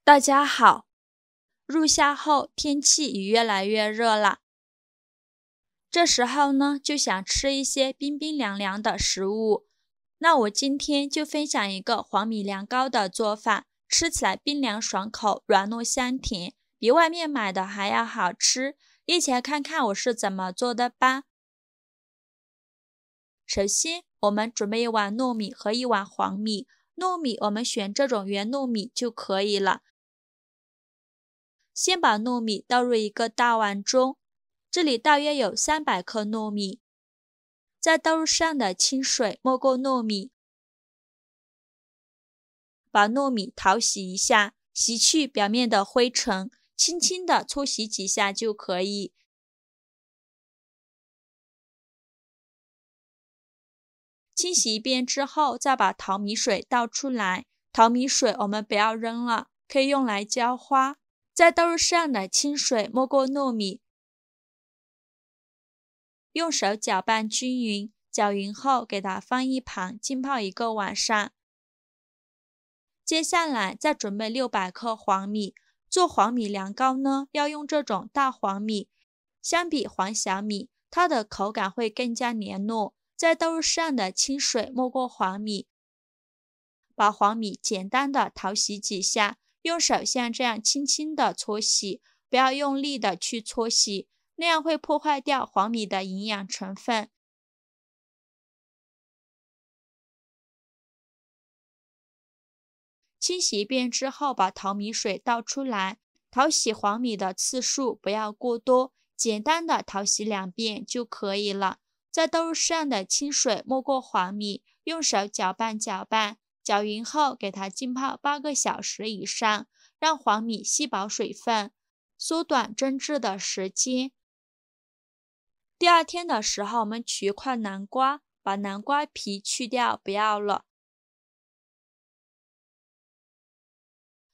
大家好，入夏后天气已越来越热了，这时候呢就想吃一些冰冰凉凉的食物。那我今天就分享一个黄米凉糕的做法，吃起来冰凉爽口，软糯香甜，比外面买的还要好吃。一起来看看我是怎么做的吧。首先，我们准备1碗糯米和1碗黄米。糯米我们选这种圆糯米就可以了。先把糯米倒入一个大碗中，这里大约有300克糯米，再倒入适量的清水没过糯米，把糯米淘洗一下，洗去表面的灰尘，轻轻的搓洗几下就可以。清洗一遍之后，再把淘米水倒出来，淘米水我们不要扔了，可以用来浇花。再倒入适量的清水没过糯米，用手搅拌均匀，搅匀后给它放一旁浸泡1个晚上。接下来再准备600克黄米，做黄米凉糕呢要用这种大黄米，相比黄小米，它的口感会更加黏糯。再倒入适量的清水没过黄米，把黄米简单的淘洗几下，用手像这样轻轻的搓洗，不要用力的去搓洗，那样会破坏掉黄米的营养成分。清洗一遍之后，把淘米水倒出来，淘洗黄米的次数不要过多，简单的淘洗2遍就可以了。再倒入适量的清水没过黄米，用手搅拌搅拌，搅匀后给它浸泡8个小时以上，让黄米吸饱水分，缩短蒸制的时间。第2天的时候，我们取一块南瓜，把南瓜皮去掉，不要了。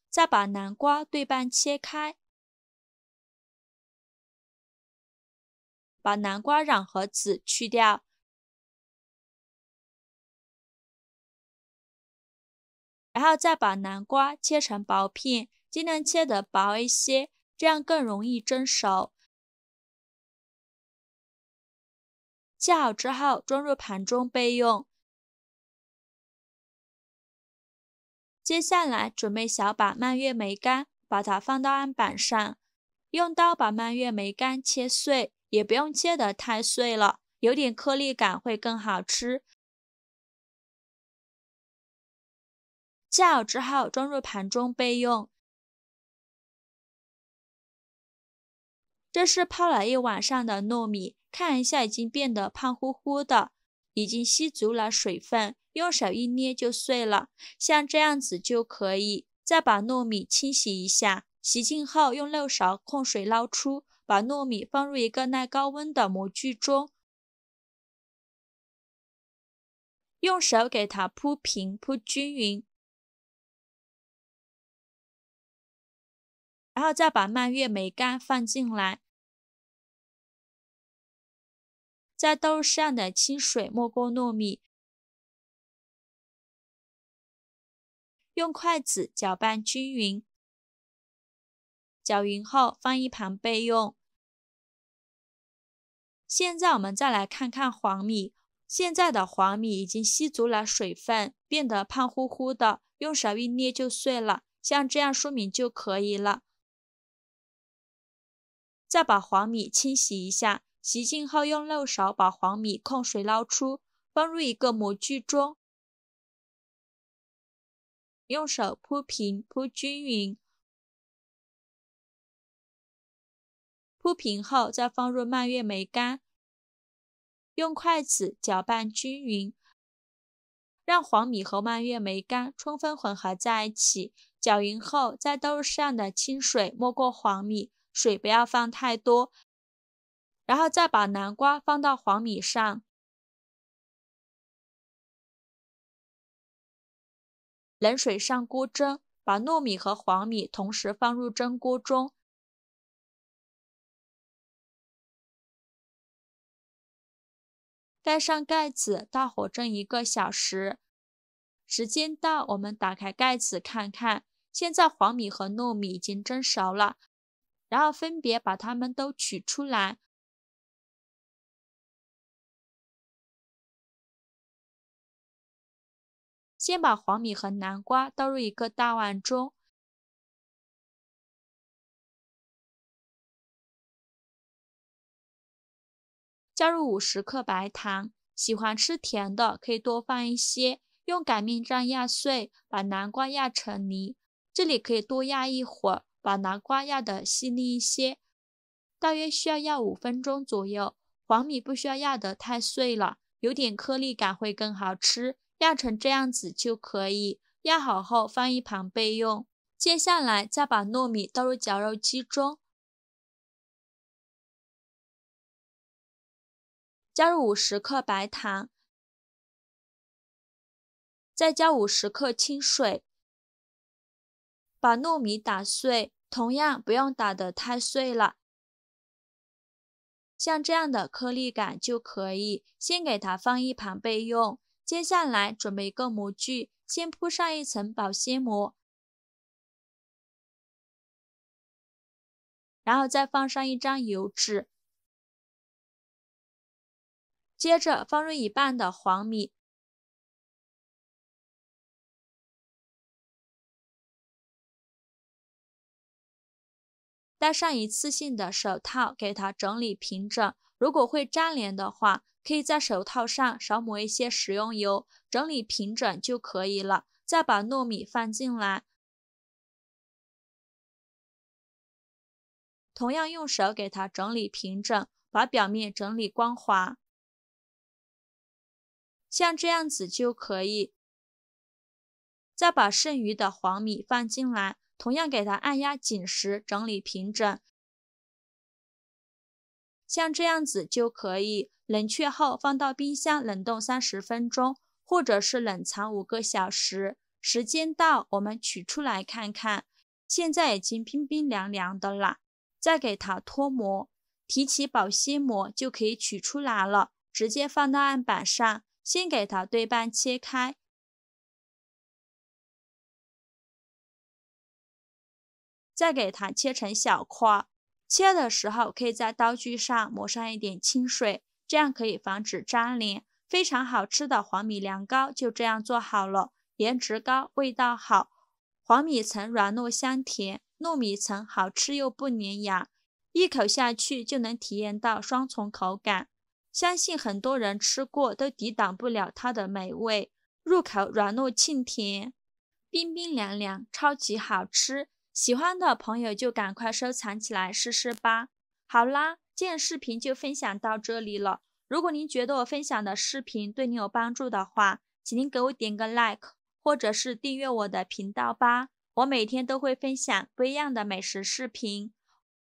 再把南瓜对半切开，把南瓜瓤和籽去掉，然后再把南瓜切成薄片，尽量切得薄一些，这样更容易蒸熟。切好之后装入盘中备用。接下来准备小把蔓越莓干，把它放到案板上，用刀把蔓越莓干切碎，也不用切得太碎了，有点颗粒感会更好吃。切好之后装入盘中备用。这是泡了1晚上的糯米，看一下已经变得胖乎乎的，已经吸足了水分，用手一捏就碎了，像这样子就可以。再把糯米清洗一下，洗净后用漏勺控水捞出，把糯米放入一个耐高温的模具中，用手给它铺平铺均匀，然后再把蔓越莓干放进来，再倒入适量的清水没过糯米，用筷子搅拌均匀，搅匀后放一旁备用。现在我们再来看看黄米，现在的黄米已经吸足了水分，变得胖乎乎的，用手一捏就碎了，像这样说明就可以了。再把黄米清洗一下，洗净后用漏勺把黄米控水捞出，放入一个模具中，用手铺平铺均匀，铺平后再放入蔓越莓干，用筷子搅拌均匀，让黄米和蔓越莓干充分混合在一起。搅匀后再倒入适量的清水没过黄米，水不要放太多，然后再把南瓜放到黄米上，冷水上锅蒸，把糯米和黄米同时放入蒸锅中，盖上盖子，大火蒸1个小时。时间到，我们打开盖子看看，现在黄米和糯米已经蒸熟了，然后分别把它们都取出来。先把黄米和南瓜倒入一个大碗中，加入50克白糖，喜欢吃甜的可以多放一些。用擀面杖压碎，把南瓜压成泥，这里可以多压一会儿，把南瓜压得细腻一些，大约需要压5分钟左右。黄米不需要压得太碎了，有点颗粒感会更好吃，压成这样子就可以。压好后放一旁备用。接下来再把糯米倒入绞肉机中，加入50克白糖，再加50克清水，把糯米打碎，同样不用打得太碎了，像这样的颗粒感就可以，先给它放一旁备用。接下来准备一个模具，先铺上一层保鲜膜，然后再放上一张油纸，接着放入一半的黄米，戴上一次性的手套，给它整理平整。如果会粘连的话，可以在手套上少抹一些食用油，整理平整就可以了。再把糯米放进来，同样用手给它整理平整，把表面整理光滑，像这样子就可以。再把剩余的黄米放进来，同样给它按压紧实，整理平整，像这样子就可以。冷却后放到冰箱冷冻30分钟，或者是冷藏5个小时。时间到，我们取出来看看，现在已经冰冰凉凉的了。再给它脱模，提起保鲜膜就可以取出来了，直接放到案板上，先给它对半切开，再给它切成小块。切的时候可以在刀具上抹上一点清水，这样可以防止粘连。非常好吃的黄米凉糕就这样做好了，颜值高，味道好，黄米层软糯香甜，糯米层好吃又不粘牙，一口下去就能体验到双重口感。相信很多人吃过都抵挡不了它的美味，入口软糯沁甜，冰冰凉凉，超级好吃。喜欢的朋友就赶快收藏起来试试吧。好啦，今天视频就分享到这里了。如果您觉得我分享的视频对你有帮助的话，请您给我点个 like， 或者是订阅我的频道吧。我每天都会分享不一样的美食视频，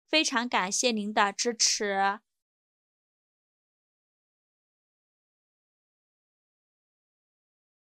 非常感谢您的支持。